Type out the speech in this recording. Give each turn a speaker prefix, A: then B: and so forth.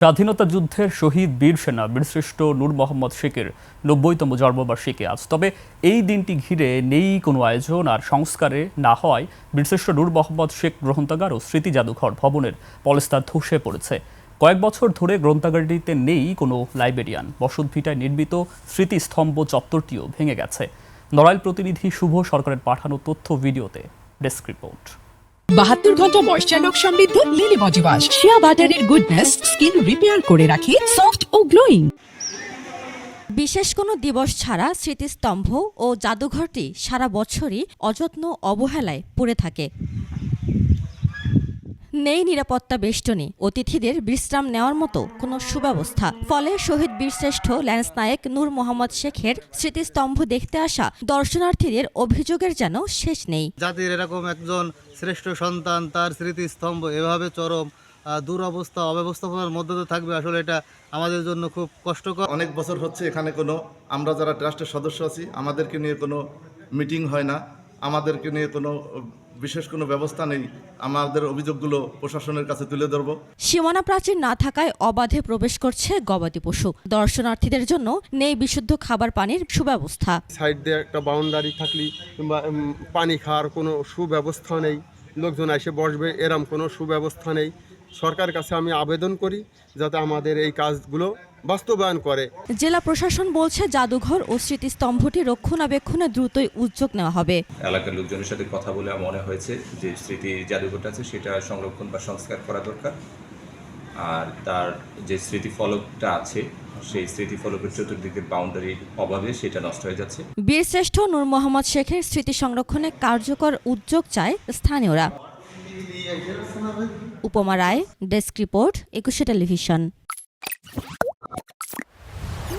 A: স্বাধীনতা যুদ্ধের শহীদ বীর সেনা বীরশ্রেষ্ঠ নূর মোহাম্মদ শেখের ৯০তম জন্মবার্ষিকী আজ। তবে এই দিনটি ঘিরে নেই কোনো আয়োজন আর সংস্কারে না হওয়ায় বীরশ্রেষ্ঠ নূর মোহাম্মদ শেখ গ্রন্থাগার ও স্মৃতি জাদুঘর ভবনের পলেস্তার ধসে পড়েছে। কয়েক বছর ধরে গ্রন্থাগারটিতে নেই কোনো লাইব্রেরিয়ান। বসতভিটায় নির্মিত স্মৃতিস্তম্ভ চত্বরটিও ভেঙে গেছে। নড়াইল প্রতিনিধি শুভ সরকারের পাঠানো তথ্য ভিডিওতে ডেস্ক রিপোর্ট।
B: ৭২ ঘন্টা ময়েশ্চার লক সমৃদ্ধ লিলি বডি ওয়াশ শিয়া বাটারের গুডনেস স্কিন রিপেয়ার করে রাখে সফট ও গ্লোয়িং।
C: বিশেষ কোনো দিবস ছাড়া স্মৃতিস্তম্ভ ও জাদুঘরটি সারা বছরই অযত্ন অবহেলায় পড়ে থাকে। নেই নিরাপত্তা বেষ্টনী, অতিথিদের বিশ্রাম নেওয়ার মতো কোনো সুব্যবস্থা। ফলে শহীদ বীরশ্রেষ্ঠ ল্যান্স নায়েক নূর মোহাম্মদ শেখের স্মৃতিস্তম্ভ দেখতে আসা দর্শনার্থীদের অভিযোগের যেন শেষ নেই।
D: জাতির এরকম একজন শ্রেষ্ঠ সন্তান, তার স্মৃতিস্তম্ভ এভাবে চরম দুরবস্থা অব্যবস্থাপনার মধ্যে তো থাকবে, আসলে এটা আমাদের জন্য খুব কষ্টকর।
E: অনেক বছর হচ্ছে এখানে আমরা যারা ট্রাস্টের সদস্য আছি আমাদেরকে নিয়ে কোনো মিটিং হয় না, আমাদেরকে নিয়ে কোনো বিশেষ কোনো ব্যবস্থা নেই। আমাদের অভিযোগগুলো প্রশাসনের কাছে তুলে ধরব।
C: সীমানা প্রাচীর না থাকায় অবাধে প্রবেশ করছে গবাদি পশু। দর্শনার্থীদের জন্য নেই বিশুদ্ধ খাবার পানির সুব্যবস্থা।
F: সাইড দিয়ে একটা বাউন্ডারি থাকলে কিংবা পানি খাওয়ার কোনো সুব্যবস্থা নেই, লোকজন এসে বসবে এরম কোনো সুব্যবস্থা নেই। সরকারের কাছে আমি আবেদন করি যাতে আমাদের এই কাজগুলো বাস্তবায়ন করে।
C: জেলা প্রশাসন বলছে জাদুঘর ও স্মৃতিস্তম্ভটি রক্ষণাবেক্ষণে দ্রুতই উদ্যোগ নেওয়া হবে।
G: এলাকার লোকজনের সাথে কথা বলে মনে হয়েছে যে স্মৃতি জাদুঘরটা আছে সেটা সংরক্ষণ বা সংস্কার করা দরকার। আর তার যে স্মৃতিফলকটা আছে সেই স্মৃতিফলকের চতুর্দিকের বাউন্ডারির অভাবে সেটা নষ্ট হয়ে যাচ্ছে।
C: বীরশ্রেষ্ঠ নূর মোহাম্মদ শেখের স্মৃতি সংরক্ষণে কার্যকর উদ্যোগ চায় স্থানীয়রা। উপমা রায়, ডেস্ক রিপোর্ট, ২১ টেলিভিশন।